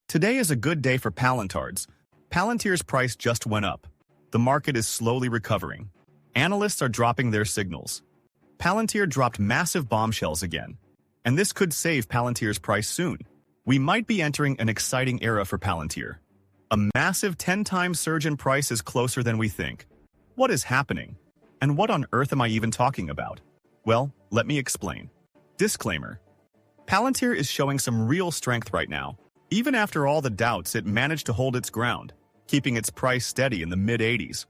Today is a good day for Palantir's. Palantir's price just went up. The market is slowly recovering. Analysts are dropping their signals. Palantir dropped massive bombshells again. And this could save Palantir's price soon. We might be entering an exciting era for Palantir. A massive 10 times surge in price is closer than we think. What is happening? And what on earth am I even talking about? Well, let me explain. Disclaimer. Palantir is showing some real strength right now. Even after all the doubts, it managed to hold its ground, keeping its price steady in the mid-80s.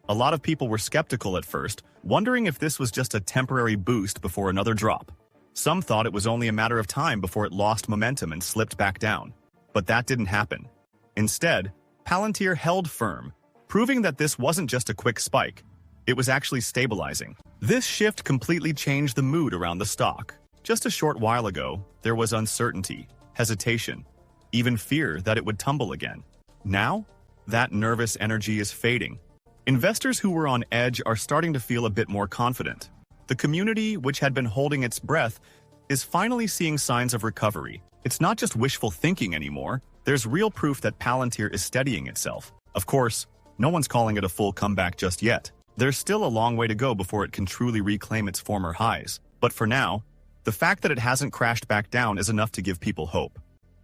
A lot of people were skeptical at first, wondering if this was just a temporary boost before another drop. Some thought it was only a matter of time before it lost momentum and slipped back down. But that didn't happen. Instead, Palantir held firm, proving that this wasn't just a quick spike. It was actually stabilizing. This shift completely changed the mood around the stock. Just a short while ago, there was uncertainty, hesitation, even fear that it would tumble again. Now, that nervous energy is fading. Investors who were on edge are starting to feel a bit more confident. The community, which had been holding its breath, is finally seeing signs of recovery. It's not just wishful thinking anymore. There's real proof that Palantir is steadying itself. Of course, no one's calling it a full comeback just yet. There's still a long way to go before it can truly reclaim its former highs. But for now, the fact that it hasn't crashed back down is enough to give people hope.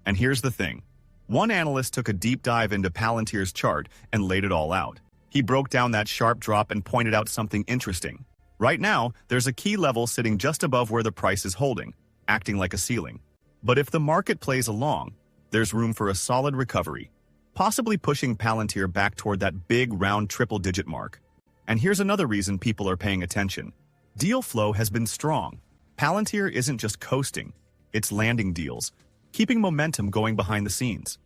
And here's the thing. One analyst took a deep dive into Palantir's chart and laid it all out. He broke down that sharp drop and pointed out something interesting. Right now, there's a key level sitting just above where the price is holding, acting like a ceiling. But if the market plays along, there's room for a solid recovery, possibly pushing Palantir back toward that big round triple-digit mark. And here's another reason people are paying attention. Deal flow has been strong. Palantir isn't just coasting, it's landing deals, keeping momentum going behind the scenes.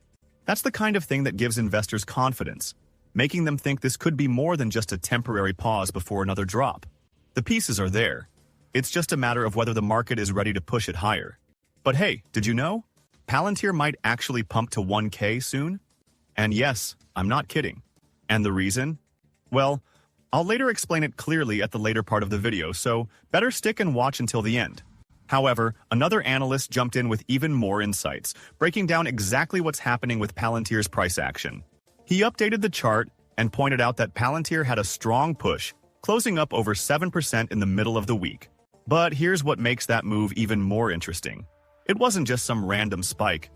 That's the kind of thing that gives investors confidence, making them think this could be more than just a temporary pause before another drop. The pieces are there. It's just a matter of whether the market is ready to push it higher. But hey, did you know? Palantir might actually pump to 1K soon? And yes, I'm not kidding. And the reason? Well, I'll later explain it clearly at the later part of the video, so better stick and watch until the end. However, another analyst jumped in with even more insights, breaking down exactly what's happening with Palantir's price action. He updated the chart and pointed out that Palantir had a strong push, closing up over 7% in the middle of the week. But here's what makes that move even more interesting. It wasn't just some random spike.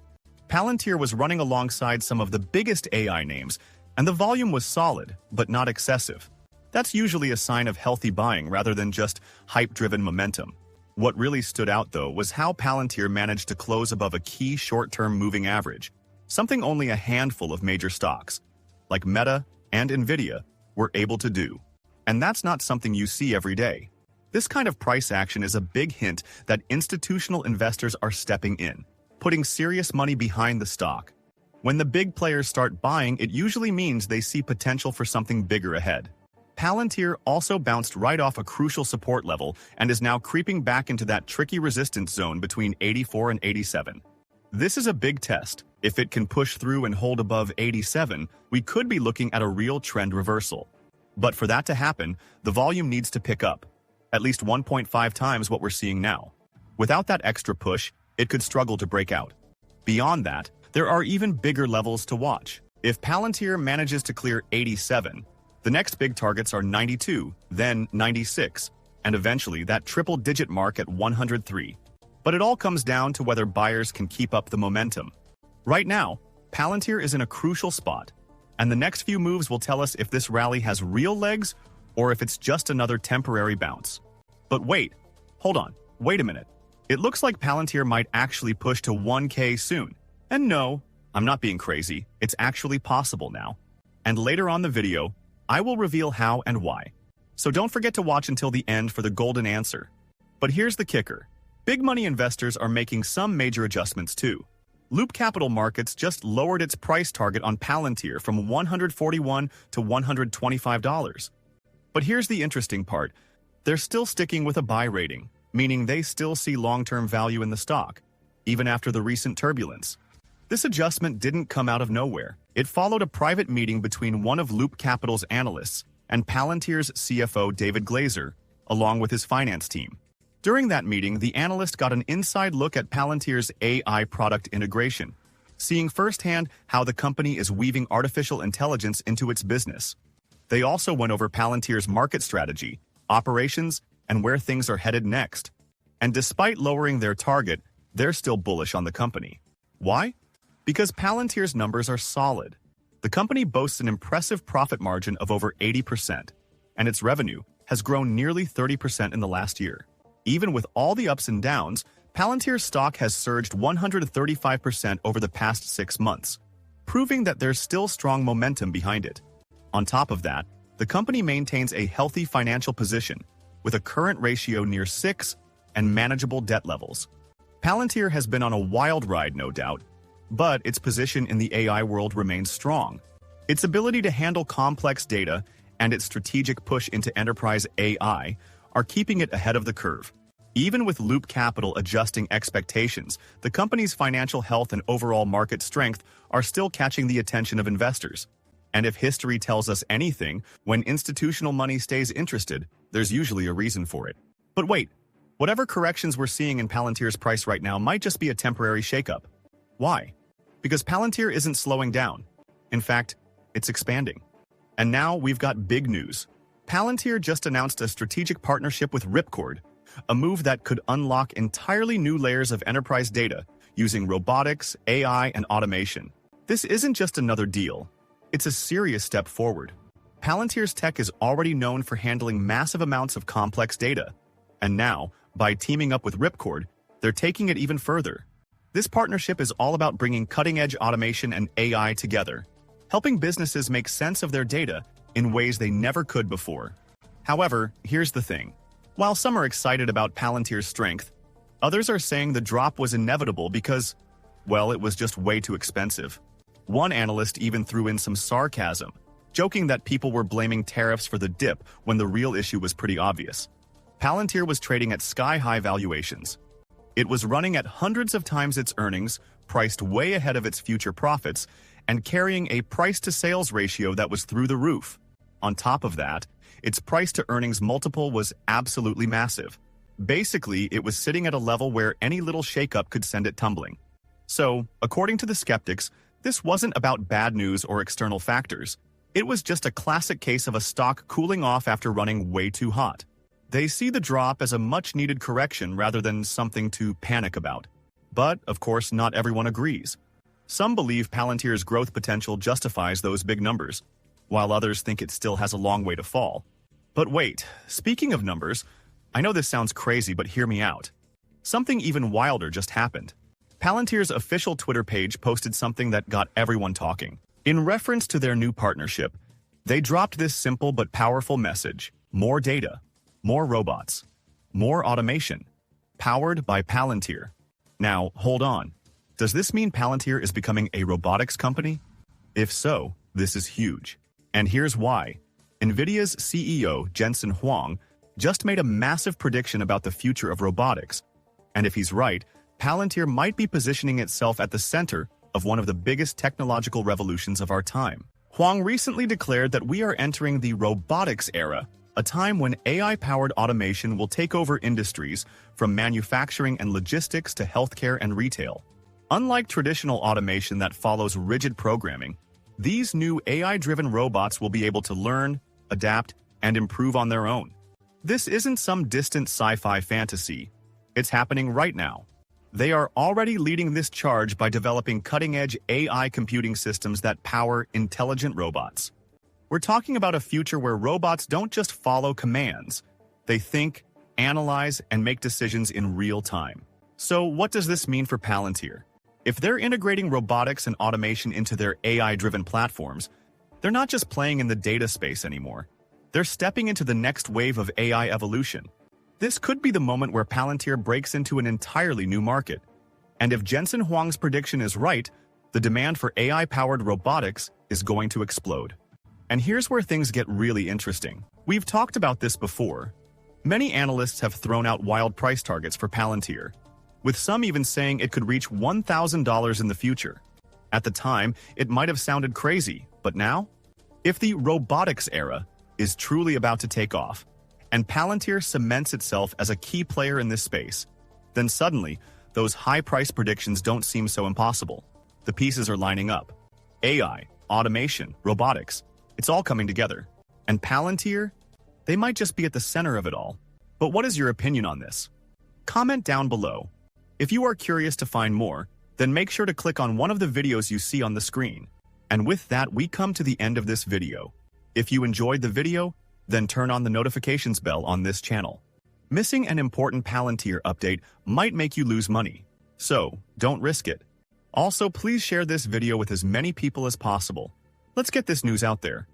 Palantir was running alongside some of the biggest AI names, and the volume was solid, but not excessive. That's usually a sign of healthy buying rather than just hype-driven momentum. What really stood out, though, was how Palantir managed to close above a key short-term moving average, something only a handful of major stocks, like Meta and Nvidia, were able to do. And that's not something you see every day. This kind of price action is a big hint that institutional investors are stepping in, putting serious money behind the stock. When the big players start buying, it usually means they see potential for something bigger ahead. Palantir also bounced right off a crucial support level and is now creeping back into that tricky resistance zone between 84 and 87. This is a big test. If it can push through and hold above 87, we could be looking at a real trend reversal. But for that to happen, the volume needs to pick up, at least 1.5 times what we're seeing now. Without that extra push, it could struggle to break out. Beyond that, there are even bigger levels to watch. If Palantir manages to clear 87, the next big targets are 92, then 96, and eventually that triple-digit mark at 103. But it all comes down to whether buyers can keep up the momentum. Right now, Palantir is in a crucial spot, and the next few moves will tell us if this rally has real legs or if it's just another temporary bounce. But wait, hold on, wait a minute. It looks like Palantir might actually push to 1K soon. And no, I'm not being crazy, it's actually possible now. And later on the video, I will reveal how and why. So don't forget to watch until the end for the golden answer. But here's the kicker. Big money investors are making some major adjustments too. Loop Capital Markets just lowered its price target on Palantir from $141 to $125. But here's the interesting part. They're still sticking with a buy rating, meaning they still see long-term value in the stock, even after the recent turbulence. This adjustment didn't come out of nowhere. It followed a private meeting between one of Loop Capital's analysts and Palantir's CFO David Glazer, along with his finance team. During that meeting, the analyst got an inside look at Palantir's AI product integration, seeing firsthand how the company is weaving artificial intelligence into its business. They also went over Palantir's market strategy, operations, and where things are headed next. And despite lowering their target, they're still bullish on the company. Why? Because Palantir's numbers are solid. The company boasts an impressive profit margin of over 80%, and its revenue has grown nearly 30% in the last year. Even with all the ups and downs, Palantir's stock has surged 135% over the past 6 months, proving that there's still strong momentum behind it. On top of that, the company maintains a healthy financial position, with a current ratio near 6 and manageable debt levels. Palantir has been on a wild ride, no doubt, but its position in the AI world remains strong. Its ability to handle complex data and its strategic push into enterprise AI are keeping it ahead of the curve. Even with Loop Capital adjusting expectations, the company's financial health and overall market strength are still catching the attention of investors. And if history tells us anything, when institutional money stays interested, there's usually a reason for it. But wait, whatever corrections we're seeing in Palantir's price right now might just be a temporary shakeup. Why? Because Palantir isn't slowing down. In fact, it's expanding. And now we've got big news. Palantir just announced a strategic partnership with Ripcord, a move that could unlock entirely new layers of enterprise data using robotics, AI, and automation. This isn't just another deal. It's a serious step forward. Palantir's tech is already known for handling massive amounts of complex data. And now, by teaming up with Ripcord, they're taking it even further. This partnership is all about bringing cutting-edge automation and AI together, helping businesses make sense of their data in ways they never could before. However, here's the thing. While some are excited about Palantir's strength, others are saying the drop was inevitable because, well, it was just way too expensive. One analyst even threw in some sarcasm, joking that people were blaming tariffs for the dip when the real issue was pretty obvious. Palantir was trading at sky-high valuations. It was running at hundreds of times its earnings, priced way ahead of its future profits, and carrying a price-to-sales ratio that was through the roof. On top of that, its price-to-earnings multiple was absolutely massive. Basically, it was sitting at a level where any little shakeup could send it tumbling. So, according to the skeptics, this wasn't about bad news or external factors. It was just a classic case of a stock cooling off after running way too hot. They see the drop as a much-needed correction rather than something to panic about. But, of course, not everyone agrees. Some believe Palantir's growth potential justifies those big numbers, while others think it still has a long way to fall. But wait, speaking of numbers, I know this sounds crazy, but hear me out. Something even wilder just happened. Palantir's official Twitter page posted something that got everyone talking. In reference to their new partnership, they dropped this simple but powerful message: more data, more robots, more automation, powered by Palantir. Now, hold on. Does this mean Palantir is becoming a robotics company? If so, this is huge. And here's why. NVIDIA's CEO, Jensen Huang, just made a massive prediction about the future of robotics. And if he's right, Palantir might be positioning itself at the center of one of the biggest technological revolutions of our time. Huang recently declared that we are entering the robotics era, a time when AI-powered automation will take over industries from manufacturing and logistics to healthcare and retail. Unlike traditional automation that follows rigid programming, these new AI-driven robots will be able to learn, adapt, and improve on their own. This isn't some distant sci-fi fantasy. It's happening right now. They are already leading this charge by developing cutting-edge AI computing systems that power intelligent robots. We're talking about a future where robots don't just follow commands. They think, analyze, and make decisions in real time. So what does this mean for Palantir? If they're integrating robotics and automation into their AI-driven platforms, they're not just playing in the data space anymore. They're stepping into the next wave of AI evolution. This could be the moment where Palantir breaks into an entirely new market. And if Jensen Huang's prediction is right, the demand for AI-powered robotics is going to explode. And here's where things get really interesting. We've talked about this before. Many analysts have thrown out wild price targets for Palantir, with some even saying it could reach $1,000 in the future. At the time, it might have sounded crazy, but now? If the robotics era is truly about to take off, and Palantir cements itself as a key player in this space, then suddenly, those high price predictions don't seem so impossible. The pieces are lining up. AI, automation, robotics, it's all coming together. And Palantir? They might just be at the center of it all. But what is your opinion on this? Comment down below. If you are curious to find more, then make sure to click on one of the videos you see on the screen. And with that, we come to the end of this video. If you enjoyed the video, then turn on the notifications bell on this channel. Missing an important Palantir update might make you lose money, so don't risk it. Also, please share this video with as many people as possible. Let's get this news out there.